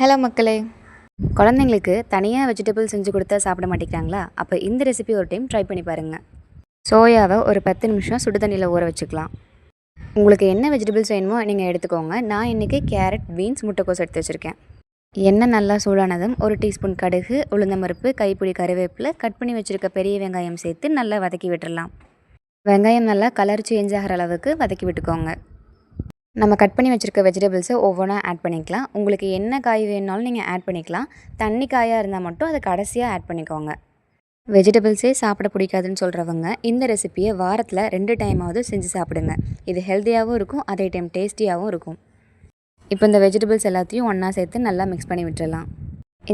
Hello மக்களே, குழந்தைங்களுக்கு தனியாக வெஜிடபிள் செஞ்சு கொடுத்தா சாப்பிட மாட்டேங்கிறாங்களா? அப்போ இந்த ரெசிபி ஒரு டைம் ட்ரை பண்ணி பாருங்கள். சோயாவை ஒரு 10 நிமிஷம் சுடு தண்ணியில் ஊற வச்சுக்கலாம். உங்களுக்கு என்ன வெஜிடபிள்ஸ் வேணுமோ நீங்கள் எடுத்துக்கோங்க. நான் இன்றைக்கி கேரட், பீன்ஸ், முட்டைக்கோஸ் எடுத்து வச்சுருக்கேன். எண்ணெய் நல்லா சூடானதும் 1 டீஸ்பூன் கடுகு, உளுந்தம்பருப்பு, கைப்பிடி கருவேப்பிலை, கட் பண்ணி வச்சுருக்க பெரிய வெங்காயம் சேர்த்து நல்லா வதக்கி விட்டுடலாம். வெங்காயம் நல்லா கலர் சேஞ்ச் ஆகிற அளவுக்கு வதக்கி விட்டுக்கோங்க. நம்ம கட் பண்ணி வச்சுருக்க வெஜிடபிள்ஸை ஒவ்வொன்றா ஆட் பண்ணிக்கலாம். உங்களுக்கு என்ன காய் வேணுனாலும் நீங்கள் ஆட் பண்ணிக்கலாம். தண்ணி காயாக இருந்தால் மட்டும் அதை கடைசியாக ஆட் பண்ணிக்கோங்க. வெஜிடபிள்ஸே சாப்பிட பிடிக்காதுன்னு சொல்கிறவங்க இந்த ரெசிப்பியை வாரத்தில் 2 டைமாவது செஞ்சு சாப்பிடுங்க. இது ஹெல்த்தியாகவும் இருக்கும், அதே டைம் டேஸ்டியாகவும் இருக்கும். இப்போ இந்த வெஜிடபிள்ஸ் எல்லாத்தையும் ஒன்றா சேர்த்து நல்லா மிக்ஸ் பண்ணி விட்டுடலாம்.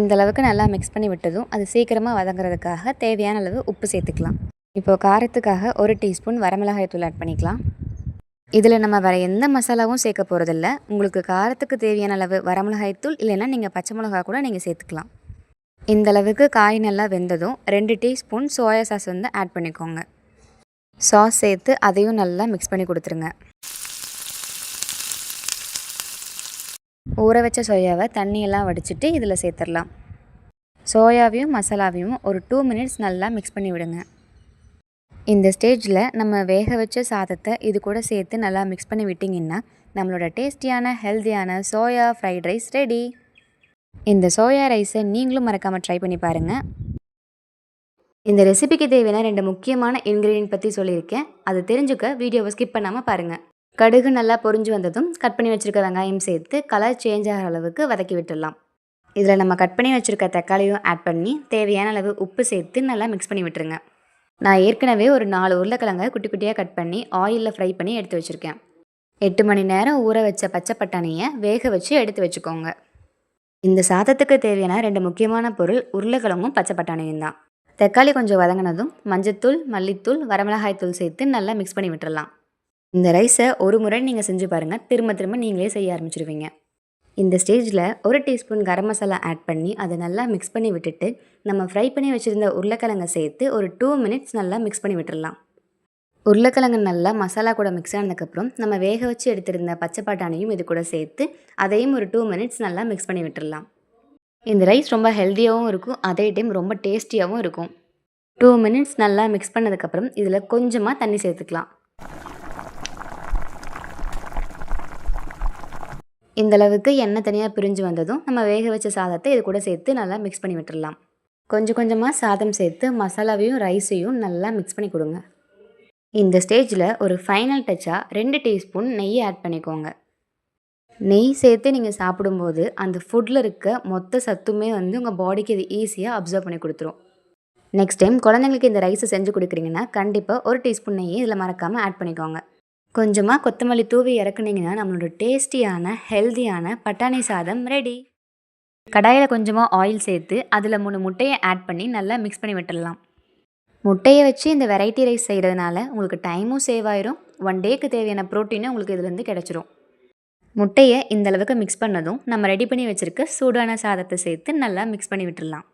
இந்தளவுக்கு நல்லா மிக்ஸ் பண்ணி விட்டதும் அது சீக்கிரமாக வதங்குறதுக்காக தேவையான அளவு உப்பு சேர்த்துக்கலாம். இப்போது காரத்துக்காக 1 டீஸ்பூன் வரமிளகாய் தூள் ஆட் பண்ணிக்கலாம். இதில் நம்ம வேறு எந்த மசாலாவும் சேர்க்க போகிறதில்ல. உங்களுக்கு காரத்துக்கு தேவையான அளவு வரமிளகாய்த்தூள் இல்லைன்னா நீங்கள் பச்சை மிளகா கூட நீங்கள் சேர்த்துக்கலாம். இந்த அளவுக்கு காய் நல்லா வெந்ததும் 2 டீஸ்பூன் சோயா சாஸ் ஆட் பண்ணிக்கோங்க. சாஸ் சேர்த்து அதையும் நல்லா மிக்ஸ் பண்ணி கொடுத்துருங்க. ஊற வச்ச சோயாவை தண்ணியெல்லாம் வடிச்சிட்டு இதில் சேர்த்துடலாம். சோயாவையும் மசாலாவையும் ஒரு 2 மினிட்ஸ் நல்லா மிக்ஸ் பண்ணி விடுங்க. இந்த ஸ்டேஜில் நம்ம வேக வச்ச சாதத்தை இது கூட சேர்த்து நல்லா மிக்ஸ் பண்ணி விட்டிங்கன்னா நம்மளோட டேஸ்டியான ஹெல்த்தியான சோயா ஃப்ரைட் ரைஸ் ரெடி. இந்த சோயா ரைஸை நீங்களும் மறக்காமல் ட்ரை பண்ணி பாருங்கள். இந்த ரெசிபிக்கு தேவையான 2 முக்கியமான இன்க்ரீடியன்ட் பற்றி சொல்லியிருக்கேன். அது தெரிஞ்சுக்க வீடியோவை ஸ்கிப் பண்ணாமல் பாருங்கள். கடுகு நல்லா பொரிஞ்சு வந்ததும் கட் பண்ணி வச்சுருக்க வெங்காயம் சேர்த்து கலர் சேஞ்ச் ஆகிற அளவுக்கு வதக்கி விட்டுடலாம். இதில் நம்ம கட் பண்ணி வச்சுருக்க தக்காளியும் ஆட் பண்ணி தேவையான அளவு உப்பு சேர்த்து நல்லா மிக்ஸ் பண்ணி விட்டுருங்க. நான் ஏற்கனவே ஒரு 4 உருளைக்கிழங்கை குட்டி குட்டியாக கட் பண்ணி ஆயிலில் ஃப்ரை பண்ணி எடுத்து வச்சுருக்கேன். 8 மணி நேரம் ஊற வச்ச பச்சை பட்டாணியை வேக வச்சு எடுத்து வச்சுக்கோங்க. இந்த சாதத்துக்கு தேவையான 2 முக்கியமான பொருள் உருளைக்கிழங்கும் பச்சை பட்டாணியும் தான். தக்காளி கொஞ்சம் வதங்கினதும் மஞ்சத்தூள், மல்லித்தூள், வரமிளகாய்த்தூள் சேர்த்து நல்லா மிக்ஸ் பண்ணி விட்டுடலாம். இந்த ரைஸை ஒரு முறை நீங்கள் செஞ்சு பாருங்கள், திரும்ப திரும்ப நீங்களே செய்ய ஆரம்பிச்சிடுவீங்க. இந்த ஸ்டேஜில் 1 டீஸ்பூன் கரம் மசாலா ஆட் பண்ணி அதை நல்லா மிக்ஸ் பண்ணி விட்டுட்டு நம்ம ஃப்ரை பண்ணி வச்சுருந்த உருளைக்கிழங்கை சேர்த்து ஒரு 2 மினிட்ஸ் நல்லா மிக்ஸ் பண்ணி விட்டுடலாம். உருளைக்கிழங்கு நல்லா மசாலா கூட மிக்ஸ் ஆனதுக்கப்புறம் நம்ம வேக வச்சு எடுத்திருந்த பச்சை பட்டாணியும் இது கூட சேர்த்து அதையும் ஒரு 2 மினிட்ஸ் நல்லா மிக்ஸ் பண்ணி விட்டுடலாம். இந்த ரைஸ் ரொம்ப ஹெல்த்தியாகவும் இருக்கும், அதே டைம் ரொம்ப டேஸ்டியாகவும் இருக்கும். 2 மினிட்ஸ் நல்லா மிக்ஸ் பண்ணதுக்கப்புறம் இதில் கொஞ்சமாக தண்ணி சேர்த்துக்கலாம். இந்தளவுக்கு எண்ணெய் தனியாக பிரிஞ்சு வந்ததும் நம்ம வேக வச்ச சாதத்தை இது கூட சேர்த்து நல்லா மிக்ஸ் பண்ணி விட்டுடலாம். கொஞ்சம் கொஞ்சமாக சாதம் சேர்த்து மசாலாவையும் ரைஸையும் நல்லா மிக்ஸ் பண்ணி கொடுங்க. இந்த ஸ்டேஜில் ஒரு ஃபைனல் டச்சாக 2 டீஸ்பூன் நெய் ஆட் பண்ணிக்கோங்க. நெய் சேர்த்து நீங்கள் சாப்பிடும்போது அந்த ஃபுட்டில் இருக்க மொத்த சத்துமே உங்கள் பாடிக்கு இது ஈஸியாக அப்சர்வ் பண்ணி கொடுத்துரும். நெக்ஸ்ட் டைம் குழந்தைங்களுக்கு இந்த ரைஸை செஞ்சு கொடுக்குறீங்கன்னா கண்டிப்பாக 1 டீஸ்பூன் நெய் இதில் மறக்காமல் ஆட் பண்ணிக்கோங்க. கொஞ்சமாக கொத்தமல்லி தூவி இறக்குனீங்கன்னா நம்மளோட டேஸ்டியான ஹெல்த்தியான பட்டாணி சாதம் ரெடி. கடாயில் கொஞ்சமாக ஆயில் சேர்த்து அதில் 3 முட்டையை ஆட் பண்ணி நல்லா மிக்ஸ் பண்ணி விட்டுடலாம். முட்டையை வச்சு இந்த வெரைட்டி ரைஸ் செய்கிறதுனால உங்களுக்கு டைமும் சேவ் ஆயிரும், 1 டேக்கு தேவையான ப்ரோட்டீனும் உங்களுக்கு இதுலேருந்து கிடச்சிரும். முட்டையை இந்த அளவுக்கு மிக்ஸ் பண்ணதும் நம்ம ரெடி பண்ணி வச்சுருக்க சூடான சாதத்தை சேர்த்து நல்லா மிக்ஸ் பண்ணி விட்டுடலாம்.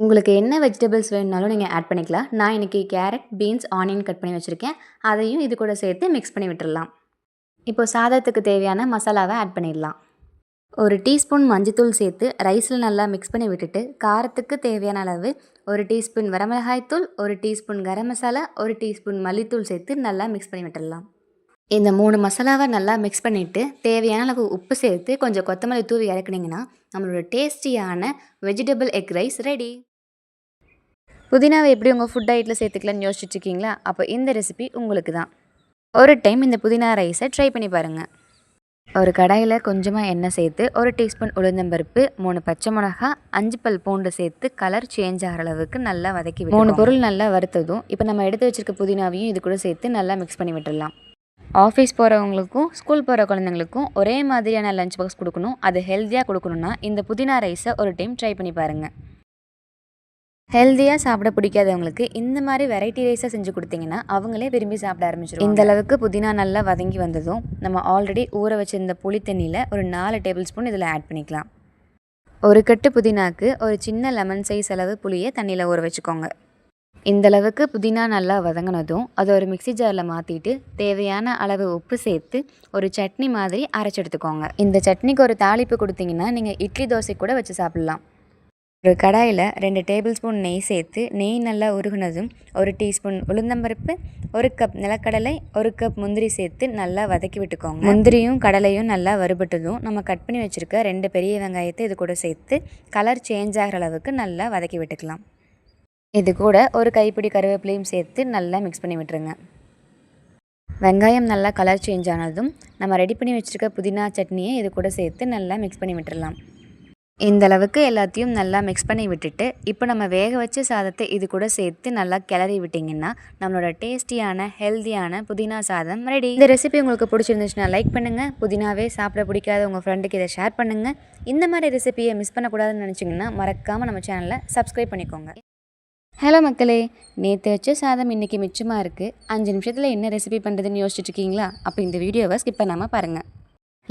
உங்களுக்கு என்ன வெஜிடபிள்ஸ் வேணுனாலும் நீங்கள் ஆட் பண்ணிக்கலாம். நான் இன்றைக்கி கேரட், பீன்ஸ், ஆனியன் கட் பண்ணி வச்சுருக்கேன். அதையும் இது கூட சேர்த்து மிக்ஸ் பண்ணி விட்டுடலாம். இப்போது சாதத்துக்கு தேவையான மசாலாவை ஆட் பண்ணிடலாம். 1 டீஸ்பூன் மஞ்சத்தூள் சேர்த்து ரைஸில் நல்லா மிக்ஸ் பண்ணி விட்டுட்டு காரத்துக்கு தேவையான அளவு 1 teaspoon வரமிளகாய்த்தூள், 1 teaspoon garam masala, 1 teaspoon மல்லித்தூள் சேர்த்து நல்லா மிக்ஸ் பண்ணி விட்டுடலாம். இந்த 3 மசாலாவை நல்லா மிக்ஸ் பண்ணிவிட்டு தேவையான அளவு உப்பு சேர்த்து கொஞ்சம் கொத்தமல்லி தூவி இறக்குனீங்கன்னா நம்மளோட டேஸ்டியான வெஜிடபிள் எக் ரைஸ் ரெடி. புதினாவை எப்படி உங்கள் ஃபுட் டயட்டில் சேர்த்துக்கலான்னு யோசிச்சுட்ருக்கீங்களா? அப்போ இந்த ரெசிபி உங்களுக்கு தான். ஒரு டைம் இந்த புதினா ரைஸை ட்ரை பண்ணி பாருங்கள். ஒரு கடாயில் கொஞ்சமாக எண்ணெய் சேர்த்து 1 டீஸ்பூன் உளுந்தம்பருப்பு, 3 பச்சை மிளகா, 5 பல் பூண்டு சேர்த்து கலர் சேஞ்ச் ஆகிற அளவுக்கு நல்லா வதக்கி 3 பொருள் நல்லா வறுத்ததும் இப்போ நம்ம எடுத்து வச்சுருக்க புதினாவையும் இது கூட சேர்த்து நல்லா மிக்ஸ் பண்ணி விட்டுடலாம். ஆஃபீஸ் போகிறவங்களுக்கும் ஸ்கூல் போகிற குழந்தைங்களுக்கும் ஒரே மாதிரியான லஞ்ச் பாக்ஸ் கொடுக்கணும், அது ஹெல்த்தியாக கொடுக்கணுன்னா இந்த புதினா ரைஸை ஒரு டைம் ட்ரை பண்ணி பாருங்கள். ஹெல்த்தியாக சாப்பிட பிடிக்காதவங்களுக்கு இந்த மாதிரி வெரைட்டி ரைஸாக செஞ்சு கொடுத்தீங்கன்னா அவங்களே விரும்பி சாப்பிட ஆரம்பிச்சிடும். இந்த அளவுக்கு புதினா நல்லா வதங்கி வந்ததும் நம்ம ஆல்ரெடி ஊற வச்சிருந்த புளி தண்ணியில் ஒரு 4 டேபிள் ஸ்பூன் இதில் ஆட் பண்ணிக்கலாம். ஒரு கட்டு புதினாக்கு ஒரு சின்ன லெமன் சைஸ் அளவு புளியை தண்ணியில் ஊற வச்சுக்கோங்க. இந்த அளவுக்கு புதினா நல்லா வதங்கினதும் அதை ஒரு மிக்ஸி ஜாரில் மாற்றிட்டு தேவையான அளவு உப்பு சேர்த்து ஒரு சட்னி மாதிரி அரைச்சி எடுத்துக்கோங்க. இந்த சட்னிக்கு ஒரு தாளிப்பு கொடுத்தீங்கன்னா நீங்கள் இட்லி தோசை கூட வச்சு சாப்பிட்லாம். ஒரு கடாயில் 2 டேபிள் ஸ்பூன் நெய் சேர்த்து நெய் நல்லா உருகுனதும் 1 டீஸ்பூன் உளுந்தம்பருப்பு, 1 கப் நிலக்கடலை, 1 கப் முந்திரி சேர்த்து நல்லா வதக்கி விட்டுக்கோங்க. முந்திரியும் கடலையும் நல்லா வறுபட்டதும் நம்ம கட் பண்ணி வச்சுருக்க 2 பெரிய வெங்காயத்தை இது கூட சேர்த்து கலர் சேஞ்ச் ஆகிற அளவுக்கு நல்லா வதக்கி விட்டுக்கலாம். இது கூட ஒரு கைப்பிடி கருவேப்பிலையும் சேர்த்து நல்லா மிக்ஸ் பண்ணி விட்டுருங்க. வெங்காயம் நல்லா கலர் சேஞ்ச் ஆனதும் நம்ம ரெடி பண்ணி வச்சுருக்க புதினா சட்னியை இது கூட சேர்த்து நல்லா மிக்ஸ் பண்ணி விட்டுடலாம். இந்த அளவுக்கு எல்லாத்தையும் நல்லா மிக்ஸ் பண்ணி விட்டுட்டு இப்போ நம்ம வேக வச்ச சாதத்தை இது கூட சேர்த்து நல்லா கிளறி விட்டிங்கன்னா நம்மளோட டேஸ்டியான ஹெல்த்தியான புதினா சாதம் ரெடி. இந்த ரெசிபி உங்களுக்கு பிடிச்சிருந்துச்சுன்னா லைக் பண்ணுங்கள். புதினாவே சாப்பிட பிடிக்காத உங்கள் ஃப்ரெண்டுக்கு இதை ஷேர் பண்ணுங்கள். இந்த மாதிரி ரெசிபியை மிஸ் பண்ணக்கூடாதுன்னு நினச்சிங்கன்னா மறக்காமல் நம்ம சேனலை சப்ஸ்கிரைப் பண்ணிக்கோங்க. ஹலோ மக்களே, நேற்று வச்ச சாதம் இன்றைக்கி மிச்சமாக இருக்குது. 5 நிமிஷத்தில் என்ன ரெசிபி பண்ணுறதுன்னு யோசிச்சுட்ருக்கீங்களா? அப்போ இந்த வீடியோவை ஸ்கிப் பண்ணாமல் பாருங்கள்.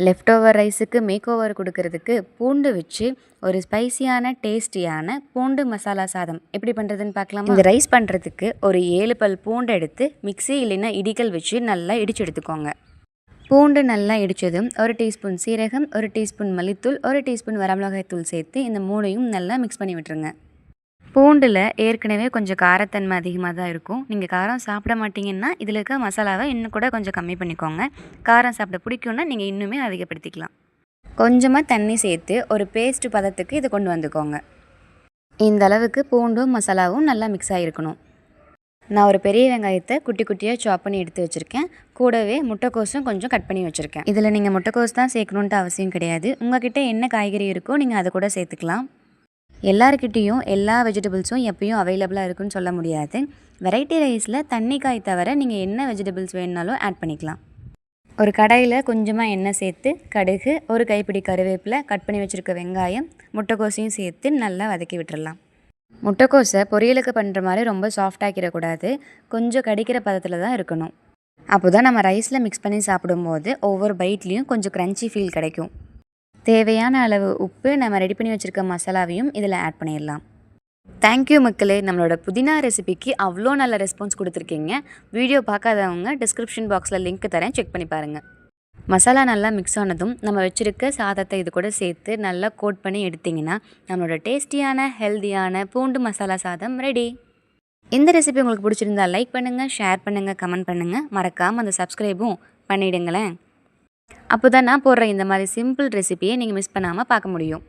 லெஃப்ட் ஓவர் ரைஸுக்கு மேக் ஓவர் கொடுக்கறதுக்கு பூண்டு வச்சு ஒரு ஸ்பைசியான டேஸ்டியான பூண்டு மசாலா சாதம் எப்படி பண்ணுறதுன்னு பார்க்கலாமா? இந்த ரைஸ் பண்ணுறதுக்கு ஒரு 7 பல் பூண்டு எடுத்து மிக்ஸி இல்லைன்னா இடிக்கல் வச்சு நல்லா இடிச்சு எடுத்துக்கோங்க. பூண்டு நல்லா இடித்ததும் 1 டீஸ்பூன் சீரகம், 1 டீஸ்பூன் மல்லித்தூள், 1 டீஸ்பூன் வரமிளகாய் தூள் சேர்த்து இந்த 3யும் நல்லா மிக்ஸ் பண்ணி விட்டுருங்க. பூண்டில் ஏற்கனவே கொஞ்சம் காரத்தன்மை அதிகமாக தான் இருக்கும். நீங்கள் காரம் சாப்பிட மாட்டிங்கன்னா இதில் இருக்க மசாலாவை இன்னும் கூட கொஞ்சம் கம்மி பண்ணிக்கோங்க. காரம் சாப்பிட பிடிக்கும்னா நீங்கள் இன்னுமே அதிகப்படுத்திக்கலாம். கொஞ்சமாக தண்ணி சேர்த்து ஒரு பேஸ்ட் பதத்துக்கு இதை கொண்டு வந்துக்கோங்க. இந்த அளவுக்கு பூண்டும் மசாலாவும் நல்லா மிக்ஸ் ஆகிருக்கணும். நான் ஒரு பெரிய வெங்காயத்தை குட்டி குட்டியாக சாப் பண்ணி எடுத்து வச்சுருக்கேன். கூடவே முட்டைக்கோஸும் கொஞ்சம் கட் பண்ணி வச்சுருக்கேன். இதில் நீங்கள் முட்டைக்கோஸ் தான் சேர்க்கணுன்ட்டு அவசியம் கிடையாது. உங்கள்கிட்ட என்ன காய்கறி இருக்கோ நீங்கள் அதை கூட சேர்த்துக்கலாம். எல்லாருக்கிட்டேயும் எல்லா வெஜிடபிள்ஸும் எப்பயும் அவைலபிளாக இருக்குன்னு சொல்ல முடியாது. வெரைட்டி ரைஸில் தண்ணிக்காய் தவிர நீங்கள் என்ன வெஜிடபிள்ஸ் வேணுனாலும் ஆட் பண்ணிக்கலாம். ஒரு கடாயில் கொஞ்சமாக எண்ணெய் சேர்த்து கடுகு, ஒரு கைப்பிடி கருவேப்பிலை, கட் பண்ணி வச்சுருக்க வெங்காயம், முட்டைக்கோசையும் சேர்த்து நல்லா வதக்கி விட்டுடலாம். முட்டைக்கோஸை பொரியலுக்கு பண்ணுற மாதிரி ரொம்ப சாஃப்டாக்கிடக்கூடாது. கொஞ்சம் கடிக்கிற பதத்தில் தான் இருக்கணும். அப்போ தான் நம்ம ரைஸில் மிக்ஸ் பண்ணி சாப்பிடும்போது ஒவ்வொரு பைட்லேயும் கொஞ்சம் க்ரன்ச்சி ஃபீல் கிடைக்கும். தேவையான அளவு உப்பு, நம்ம ரெடி பண்ணி வச்சுருக்க மசாலாவையும் இதில் ஆட் பண்ணிடலாம். தேங்க்யூ மக்களே, நம்மளோட புதினா ரெசிபிக்கு அவ்வளோ நல்ல ரெஸ்பான்ஸ் கொடுத்துருக்கீங்க. வீடியோ பார்க்காதவங்க டிஸ்கிரிப்ஷன் பாக்ஸில் லிங்க் தரேன், செக் பண்ணி பாருங்கள். மசாலா நல்லா மிக்ஸ் ஆனதும் நம்ம வச்சுருக்க சாதத்தை இது கூட சேர்த்து நல்லா கோட் பண்ணி எடுத்திங்கன்னா நம்மளோட டேஸ்டியான ஹெல்த்தியான பூண்டு மசாலா சாதம் ரெடி. இந்த ரெசிபி உங்களுக்கு பிடிச்சிருந்தா லைக் பண்ணுங்கள், ஷேர் பண்ணுங்கள், கமெண்ட் பண்ணுங்கள். மறக்காமல் அந்த சப்ஸ்கிரைபும் பண்ணிவிடுங்களேன். அப்போ தான் நான் போடுற இந்த மாதிரி சிம்பிள் ரெசிபியை நீங்கள் மிஸ் பண்ணாமல் பார்க்க முடியும்.